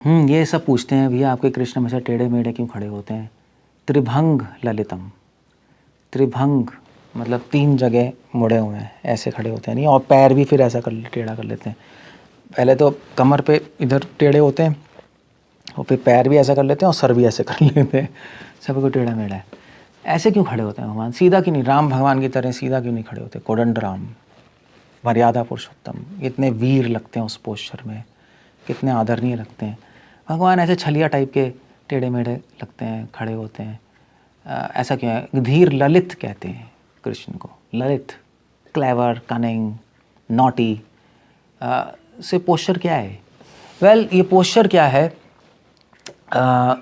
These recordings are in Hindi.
ये सब पूछते हैं भैया आपके कृष्ण हमेशा टेढ़े मेढ़े क्यों खड़े होते हैं। त्रिभंग ललितम, त्रिभंग मतलब 3 जगह मुड़े हुए हैं, ऐसे खड़े होते हैं नहीं, और पैर भी फिर ऐसा टेढ़ा कर लेते हैं। पहले तो कमर पे इधर टेढ़े होते हैं और फिर पैर भी ऐसा कर लेते हैं और सर भी ऐसे कर लेते हैं, सबको टेढ़ा मेढ़ा है। ऐसे क्यों खड़े होते हैं भगवान, सीधा क्यों नहीं, राम भगवान की तरह सीधा क्यों नहीं खड़े होते। कोदंड राम, मर्यादा पुरुषोत्तम, इतने वीर लगते हैं उस पोस्चर में, कितने आदरणीय लगते हैं। भगवान ऐसे छलिया टाइप के टेढ़े मेढ़े लगते हैं, खड़े होते हैं। ऐसा क्यों है। धीर ललित कहते हैं कृष्ण को, ललित, क्लेवर, कनिंग, नॉटी। से पोस्चर क्या है। वेल ये पोस्चर क्या है,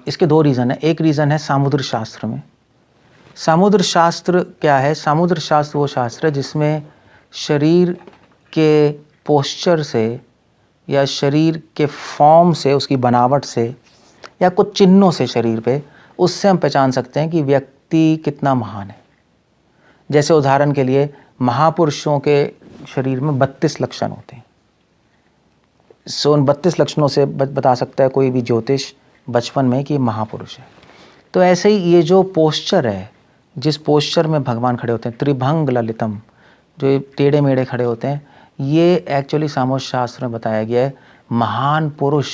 इसके 2 रीज़न है। एक रीज़न है सामुद्र शास्त्र में। सामुद्र शास्त्र क्या है, सामुद्र शास्त्र वो शास्त्र है जिसमें शरीर के पोस्चर से या शरीर के फॉर्म से, उसकी बनावट से या कुछ चिन्हों से शरीर पे, उससे हम पहचान सकते हैं कि व्यक्ति कितना महान है। जैसे उदाहरण के लिए महापुरुषों के शरीर में 32 लक्षण होते हैं। सो उन 32 लक्षणों से बता सकता है कोई भी ज्योतिष बचपन में कि ये महापुरुष है। तो ऐसे ही ये जो पोस्चर है, जिस पोस्चर में भगवान खड़े होते हैं, त्रिभंग ललितम, जो टेढ़े मेढ़े खड़े होते हैं, ये एक्चुअली सामोद शास्त्र में बताया गया है। महान पुरुष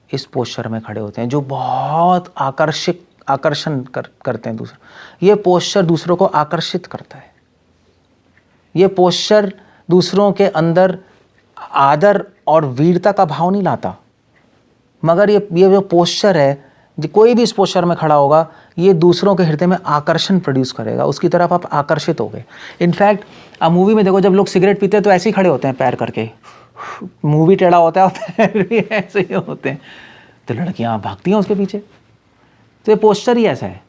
इस पोस्चर में खड़े होते हैं जो बहुत आकर्षण करते हैं दूसरों। ये पोस्चर दूसरों को आकर्षित करता है। ये पोस्चर दूसरों के अंदर आदर और वीरता का भाव नहीं लाता, मगर ये जो पोस्चर है, कोई भी इस पोस्चर में खड़ा होगा, ये दूसरों के हृदय में आकर्षण प्रोड्यूस करेगा, उसकी तरफ आप आकर्षित हो गए। इनफैक्ट आप मूवी में देखो, जब लोग सिगरेट पीते हैं तो ऐसे ही खड़े होते हैं पैर करके, मूवी टेढ़ा होता है और पैर भी ऐसे ही होते हैं, तो लड़कियां भागती हैं उसके पीछे। तो ये पोस्चर ही ऐसा है।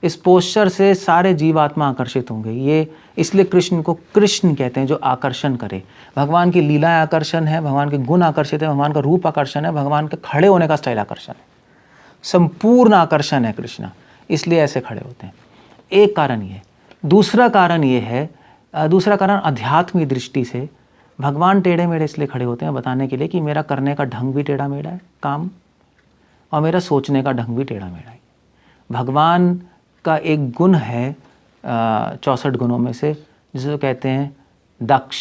इस पोस्चर से सारे जीवात्मा आकर्षित होंगे। ये इसलिए कृष्ण को कृष्ण कहते हैं, जो आकर्षण करे। भगवान की लीला आकर्षण है, भगवान के गुण आकर्षित है, भगवान का रूप आकर्षण है, भगवान के खड़े होने का स्टाइल आकर्षण है, संपूर्ण आकर्षण है कृष्ण, इसलिए ऐसे खड़े होते हैं। एक कारण ये। दूसरा कारण ये है, दूसरा कारण आध्यात्मिक दृष्टि से भगवान टेढ़े मेढ़े इसलिए खड़े होते हैं, बताने के लिए कि मेरा करने का ढंग भी टेढ़ा मेढ़ा है काम, और मेरा सोचने का ढंग भी टेढ़ा मेढ़ा है। भगवान का एक गुण है 64 गुणों में से, जिसे कहते हैं दक्ष।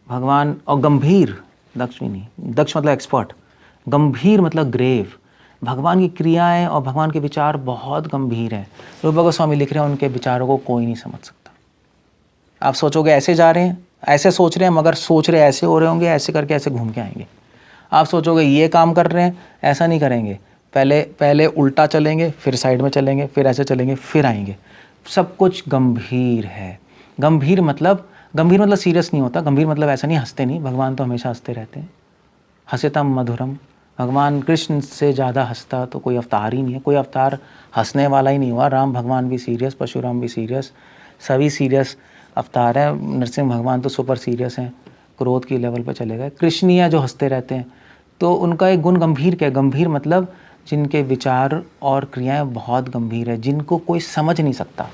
भगवान, और गंभीर, दक्ष भी नहीं, दक्ष मतलब एक्सपर्ट, गंभीर मतलब ग्रेव। भगवान की क्रियाएं और भगवान के विचार बहुत गंभीर हैं। रूप गोस्वामी लिख रहे हैं, उनके विचारों को कोई नहीं समझ सकता। आप सोचोगे ऐसे जा रहे हैं, ऐसे सोच रहे हैं, मगर सोच रहे ऐसे हो रहे होंगे, ऐसे करके ऐसे घूम के आएंगे। आप सोचोगे ये काम कर रहे हैं, ऐसा नहीं करेंगे, पहले उल्टा चलेंगे, फिर साइड में चलेंगे, फिर ऐसे चलेंगे, फिर आएंगे। सब कुछ गंभीर है। गंभीर मतलब सीरियस नहीं होता। गंभीर मतलब ऐसा नहीं, हंसते नहीं। भगवान तो हमेशा हंसते रहते हैं। हंसितम मधुरम। भगवान कृष्ण से ज़्यादा हंसता तो कोई अवतार ही नहीं है। कोई अवतार हंसने वाला ही नहीं हुआ। राम भगवान भी सीरियस, परशुराम भी सीरियस, सभी सीरियस अवतार है। नरसिंह भगवान तो सुपर सीरियस हैं, क्रोध की लेवल पर चले गए। कृष्ण ही है जो हंसते रहते हैं। तो उनका एक गुण गंभीर क्या है। गंभीर मतलब जिनके विचार और क्रियाएं बहुत गंभीर है, जिनको कोई समझ नहीं सकता,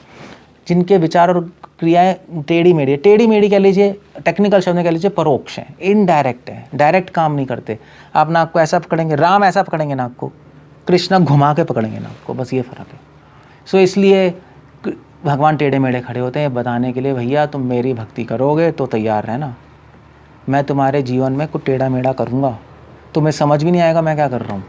जिनके विचार और क्रियाएं टेढ़ी मेढ़ी। टेढ़ी मेढ़ी कह लीजिए, टेक्निकल शब्द में कह लीजिए परोक्ष है, इनडायरेक्ट है, डायरेक्ट काम नहीं करते। आप नाक को ऐसा पकड़ेंगे, राम ऐसा पकड़ेंगे नाक को, कृष्ण घुमा के पकड़ेंगे नाक को, बस ये फ़र्क है। सो इसलिए भगवान टेढ़े मेढ़े खड़े होते हैं बताने के लिए, भैया तुम मेरी भक्ति करोगे तो तैयार रहना, मैं तुम्हारे जीवन में कुछ टेढ़ा मेढ़ा करूँगा, तुम्हें समझ भी नहीं आएगा मैं क्या कर रहा हूँ,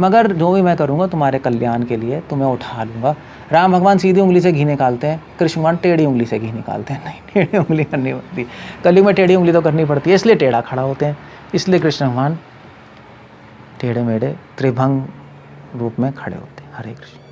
मगर जो भी मैं करूँगा तुम्हारे कल्याण के लिए, तुम्हें उठा लूँगा। राम भगवान सीधी उंगली से घी निकालते हैं, कृष्ण भगवान टेढ़ी उंगली से घी निकालते हैं। नहीं, टेढ़ी उंगली करनी पड़ती, कलयुग में टेढ़ी उंगली तो करनी पड़ती है, इसलिए टेढ़ा खड़ा होते हैं। इसलिए कृष्ण भगवान टेढ़े मेढ़े त्रिभंग रूप में खड़े होते हैं। हरे कृष्ण।